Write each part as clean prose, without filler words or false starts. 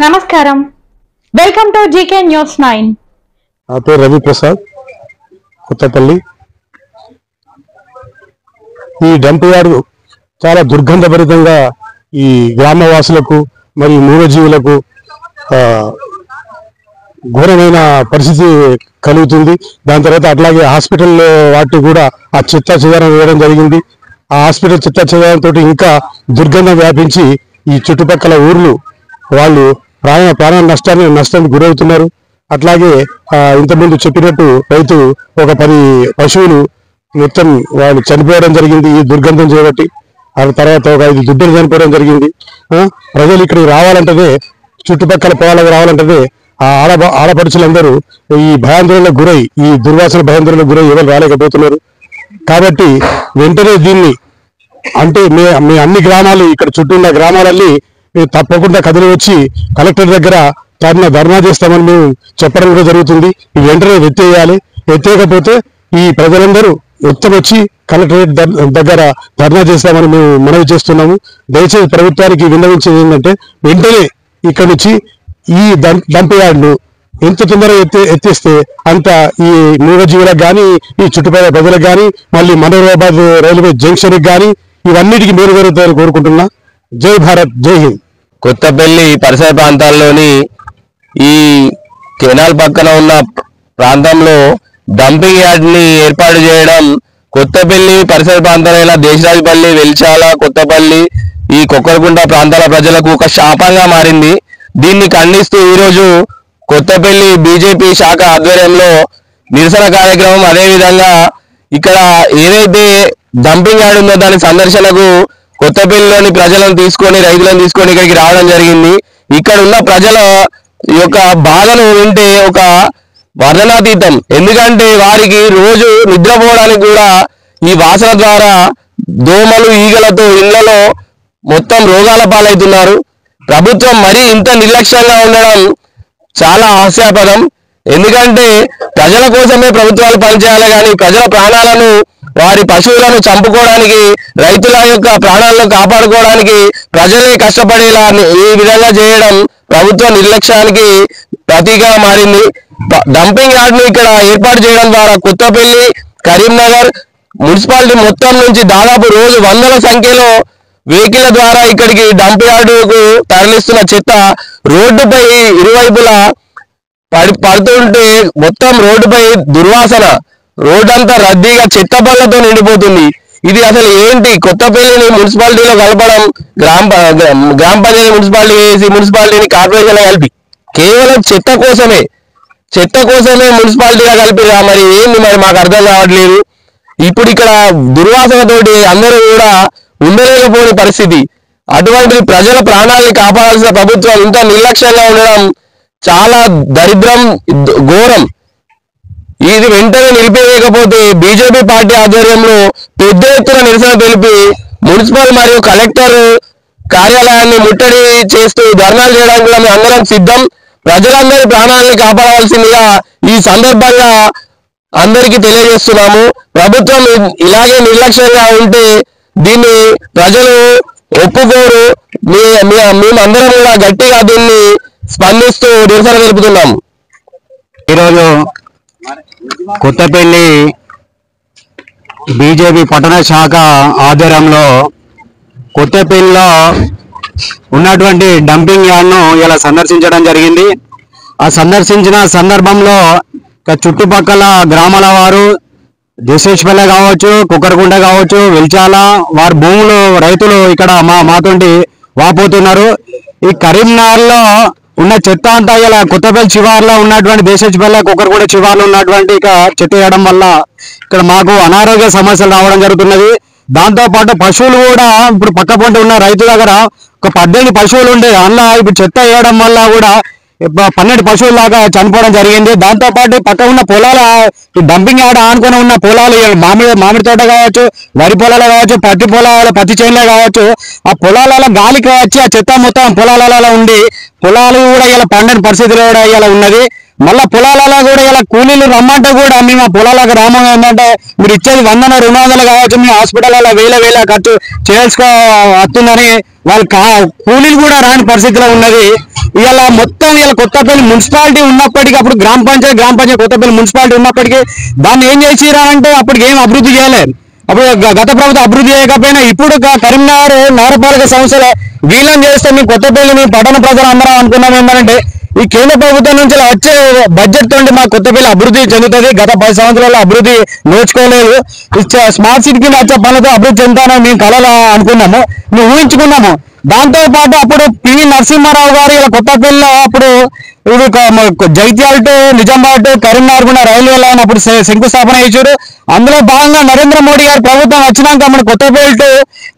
నమస్కారం welcome to GK news 9 నా పేరు రవి ప్రసాద్ కొత్తపల్లి ఈ డంప్ యార్డ్ చాలా దుర్గంధభరితంగా ఈ గ్రామవాసులకు మరియు మూగజీవులకు ఘోరమైన పరిస్థితి కలుగుతుంది దాని తర్వాత అట్లాగే హాస్పిటల్లో వాటి కూడా ఆ చెత్త చెదారం వేయడం జరిగింది ఆ హాస్పిటల్ చెత్త చెదారంతో ఇంకా దుర్గంధం వ్యాపించి ఈ చుట్టుపక్కల ఊర్లు వాళ్ళు ప్రాణ నష్టానికి గురవుతున్నారు అట్లాగే ఇంతకుముందు చెప్పినట్టు రైతు ఒక 10 పశువులు మొత్తం వాళ్ళు చనిపోవడం జరిగింది ఈ దుర్గంధం చేయబట్టి ఆ తర్వాత ఒక 5 దుడ్డలు చనిపోవడం జరిగింది ప్రజలు ఇక్కడికి రావాలంటే చుట్టుపక్కల పొలాలకు రావాలంటే ఆ ఆడపడుచులందరూ ఈ భయాందోళనకు గురై ఈ దుర్వాసన భయాందోళనకు గురై ఎవరు రాలేకపోతున్నారు కాబట్టి వెంటనే దీన్ని అంటే మీ అన్ని గ్రామాలు ఇక్కడ చుట్టూ ఉన్న గ్రామాలన్నీ తప్పకుండా కదిలి వచ్చి కలెక్టర్ దగ్గర ధర్నా చేస్తామని మేము చెప్పడం కూడా జరుగుతుంది ఈ వెంటనే ఎత్తేయాలి ఎత్తేయకపోతే ఈ ప్రజలందరూ మొత్తం వచ్చి కలెక్టరేట్ దగ్గర ధర్నా చేస్తామని మేము మనవి చేస్తున్నాము దయచేసి ప్రభుత్వానికి విన్నవించేది ఏంటంటే వెంటనే ఇక్కడ నుంచి ఈ డంప్ యార్డ్ను ఎంత తొందరగా ఎత్తేస్తే అంత ఈ మూగజీవులకు కానీ ఈ చుట్టుపక్కల ప్రజలకు కానీ మళ్ళీ మనోరాబాద్ రైల్వే జంక్షన్కి కానీ ఇవన్నిటికీ మేలు జరుగుతాయని కోరుకుంటున్నా జై భారత్ జై హింద్ కొత్తపల్లి పరిసర ప్రాంతాల్లోని ఈ కెనాల్ పక్కన ఉన్న ప్రాంతంలో డంపింగ్ యార్డ్ ని ఏర్పాటు చేయడం కొత్తపల్లి పరిసర ప్రాంతాలైన దేశరాజపల్లి వెల్చాల కొత్తపల్లి ఈ కొక్కరగుంట ప్రాంతాల ప్రజలకు ఒక శాపంగా మారింది దీన్ని ఖండిస్తూ ఈరోజు కొత్తపల్లి బీజేపీ శాఖ ఆధ్వర్యంలో నిరసన కార్యక్రమం అదేవిధంగా ఇక్కడ ఏదైతే డంపింగ్ యార్డ్ ఉందో దాని సందర్శనకు కొత్తపల్లిలోని ప్రజలను తీసుకొని రైతులను తీసుకొని ఇక్కడికి రావడం జరిగింది ఇక్కడ ఉన్న ప్రజల యొక్క బాధను వింటే ఒక వర్ణనాతీతం ఎందుకంటే వారికి రోజు నిద్రపోవడానికి కూడా ఈ వాసన ద్వారా దోమలు ఈగలతో ఇళ్లలో మొత్తం రోగాల పాలవుతున్నారు ప్రభుత్వం మరీ ఇంత నిర్లక్ష్యంగా ఉండడం చాలా హాస్యాస్పదం ఎందుకంటే ప్రజల కోసమే ప్రభుత్వాలు పనిచేయాలి కానీ ప్రజల ప్రాణాలను వారి పశువులను చంపుకోవడానికి రైతుల యొక్క ప్రాణాలను కాపాడుకోవడానికి ప్రజలే కష్టపడేలా ఈ విధంగా చేయడం ప్రభుత్వ నిర్లక్ష్యానికి ప్రతీకగా మారింది డంపింగ్ యార్డ్ ను ఇక్కడ ఏర్పాటు చేయడం ద్వారా కొత్తపల్లి కరీంనగర్ మున్సిపాలిటీ మొత్తం నుంచి దాదాపు రోజు వందల సంఖ్యలో వెహికల్ ద్వారా ఇక్కడికి డంప్ యార్డుకు తరలిస్తున్న చెత్త రోడ్డుపై ఇరువైపులా పడుతుంటే మొత్తం రోడ్డుపై దుర్వాసన రోడ్డంతా రద్దీగా చెత్త పళ్ళతో నిండిపోతుంది ఇది అసలు ఏంటి కొత్తపల్లిని మున్సిపాలిటీలో కలపడం గ్రామ పంచాయతీ మున్సిపాలిటీ వేసి మున్సిపాలిటీని కార్పొరేషన్ కలిపి కేవలం చెత్త కోసమే మున్సిపాలిటీగా కలిపిరా మరి ఏంది మరి మాకు అర్థం కావట్లేదు ఇప్పుడు ఇక్కడ దుర్వాసనతోటి అందరూ కూడా ఉండలేకపోని పరిస్థితి అటువంటి ప్రజల ప్రాణాలను కాపాడాల్సిన ప్రభుత్వం ఇంత నిర్లక్ష్యంగా ఉండడం చాలా దరిద్రం ఘోరం ఇది వెంటనే నిలిపివేయకపోతే బీజేపీ పార్టీ ఆధ్వర్యంలో పెద్ద ఎత్తున నిరసన తెలిపి మున్సిపల్ మరియు కలెక్టర్ కార్యాలయాన్ని ముట్టడి చేస్తూ ధర్నాలు చేయడానికి కూడా మేము అందరం సిద్ధం ప్రజలందరి ప్రాణాలను కాపాడాల్సిందిగా ఈ సందర్భంగా అందరికీ తెలియజేస్తున్నాము ప్రభుత్వం ఇలాగే నిర్లక్ష్యంగా ఉంటే దీన్ని ప్రజలు ఒప్పుకోరు మేమందరం కూడా గట్టిగా దీన్ని స్పందిస్తూ నిరసన తెలుపుతున్నాము ఈరోజు కొత్తపల్లి బీజేపీ పట్టణ శాఖ ఆధ్వర్యంలో కొత్తపల్లిలో ఉన్నటువంటి డంపింగ్ యార్డ్ను ఇలా సందర్శించడం జరిగింది ఆ సందర్శించిన సందర్భంలో చుట్టుపక్కల గ్రామాల వారు దేశేశ్పల్లె కావచ్చు కుక్కరగుంట కావచ్చు వెల్చాల వారి భూములు రైతులు ఇక్కడ మాతోటి వాపోతున్నారు ఈ కరీంనగర్లో ఉన్న చెత్త అంతా ఇలా కొత్తపల్లి శివార్లో ఉన్నటువంటి దేశేశ్పల్లె కుక్కరగుంట శివార్లో ఉన్నటువంటి ఇక చెత్త వేయడం వల్ల ఇక్కడ మాకు అనారోగ్య సమస్యలు రావడం జరుగుతున్నది దాంతో పాటు పశువులు కూడా ఇప్పుడు పక్క పొంటి ఉన్న రైతు దగ్గర ఒక 18 పశువులు ఉండే అందులో ఇప్పుడు చెత్త వేయడం వల్ల కూడా 12 పశువుల దాకా చనిపోవడం జరిగింది దాంతో పాటు పక్క ఉన్న పొలాల డంపింగ్ యార్డ్ ఆనుకొని ఉన్న పొలాలు మామిడి తోట కావచ్చు వరి పొలాలు కావచ్చు పత్తి చేనులే కావచ్చు ఆ పొలాలలో గాలికి వచ్చి ఆ చెత్త మొత్తం పొలాలలో ఉండి పొలాలు కూడా ఇలా పండని పరిస్థితిలో కూడా ఇలా ఉన్నది మళ్ళా పొలాలలో కూడా ఇలా కూలీలు రమ్మంటే కూడా మేము ఆ పొలాలకు రామం ఏంటంటే మీరు ఇచ్చేది 100-200 కావచ్చు, మేము హాస్పిటల్లో వేల ఖర్చు చేసుకో వస్తుందని వాళ్ళు కూలీలు కూడా రాని పరిస్థితిలో ఉన్నది. ఇలా మొత్తం ఇలా కొత్తపల్లి మున్సిపాలిటీ ఉన్నప్పటికీ, అప్పుడు గ్రామ పంచాయతీ కొత్తపల్లి మున్సిపాలిటీ ఉన్నప్పటికీ దాన్ని ఏం చేసిరా అంటే అప్పటికి ఏం అభివృద్ధి చేయలేదు. అప్పుడు గత ప్రభుత్వం అభివృద్ధి చేయకపోయినా ఇప్పుడు కరీంనగర్ నగరపాలక సంస్థలో వీళ్ళని చేస్తే మేము కొత్తపల్లిని పట్టణ ప్రజలు అందరం అనుకున్నాం ఏంటంటే ఈ కేంద్ర ప్రభుత్వం నుంచి వచ్చే బడ్జెట్ తోటి మా కొత్తపల్లి అభివృద్ధి చెందుతుంది. గత 10 సంవత్సరాల్లో అభివృద్ధి నోచుకోలేదు. స్మార్ట్ సిటీకి వచ్చే పనులతో అభివృద్ధి చెందుతానని మేము కళలో అనుకున్నాము, మేము ఊహించుకున్నాము. దాంతో పాటు అప్పుడు పివి నరసింహారావు గారు ఇలా కొత్తపల్లిలో అప్పుడు ఇది జగిత్యాల టు నిజామాబాద్ టు కరీంనగర్ కూడా రైల్వే లైన్ అప్పుడు శంకుస్థాపన చేశారు. అందులో భాగంగా నరేంద్ర మోడీ గారి ప్రభుత్వం వచ్చినాక మన కొత్తపల్లి టు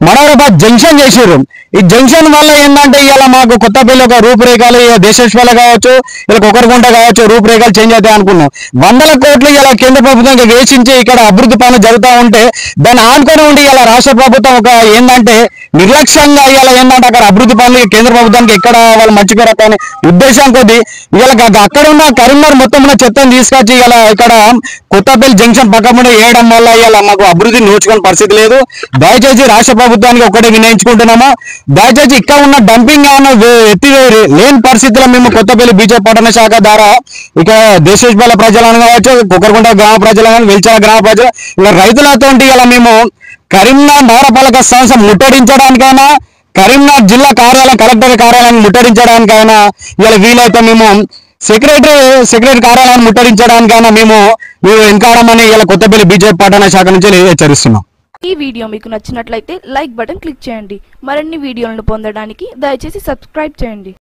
మనోహరాబాద్ జంక్షన్ చేశారు. ఈ జంక్షన్ వల్ల ఏంటంటే ఇలా మాకు కొత్తపల్లి ఒక రూపురేఖలు దేశేశ్వర కావచ్చు, ఇలా కొకరగుంట కావచ్చు రూపురేఖలు చేంజ్ అవుతాయి అనుకున్నాం. 100 కోట్లు ఇలా కేంద్ర ప్రభుత్వం వేసించి ఇక్కడ అభివృద్ధి పనులు జరుగుతూ ఉంటే దాన్ని ఆనుకొని ఉండి ఇలా రాష్ట్ర ప్రభుత్వం ఒక ఏంటంటే నిర్లక్ష్యంగా ఇలా ఏంటంటే అక్కడ అభివృద్ధి పనులు కేంద్ర ప్రభుత్వానికి ఎక్కడ వాళ్ళు మంచి పెరగని ఉద్దేశం కొద్ది ఇలా అక్కడ ఉన్న కరీంనగర్ మొత్తం ఉన్న చెత్తను తీసుకొచ్చి ఇలా ఇక్కడ కొత్తపల్లి జంక్షన్ పక్కన వేయడం వల్ల ఇలా మాకు అభివృద్ధి నోచుకునే పరిస్థితి లేదు. దయచేసి రాష్ట్ర ప్రభుత్వానికి ఒకటే వినయించుకుంటున్నాము, దయచేసి ఇక్కడ ఉన్న డంపింగ్ ఎత్తివేరు లేని పరిస్థితుల్లో మేము కొత్తపల్లి బీజేపీ పట్టణ శాఖ ద్వారా ఇక దేశేశ్వర ప్రజలను కావచ్చు, కుక్కరగుంట గ్రామ ప్రజలను, వెల్చాల గ్రామ ప్రజలు ఇలా రైతులతో ఇలా మేము కరీంనగర్ నగరపాలక సంస్థ ముట్టడించడానికైనా, కరీంనగర్ జిల్లా కార్యాలయం కలెక్టర్ కార్యాలయాన్ని ముట్టడించడానికైనా ఇలా వీలైతే మేము సెక్రటరీ కార్యాలయాన్ని ముట్టడించడానికైనా మేము వెనకాడమని ఇలా కొత్తపల్లి బీజేపీ పట్టణ శాఖ నుంచి హెచ్చరిస్తున్నాం. ఈ వీడియో మీకు నచ్చినట్లయితే లైక్ బటన్ క్లిక్ చేయండి. మరిన్ని వీడియోలను పొందడానికి దయచేసి సబ్స్క్రైబ్ చేయండి.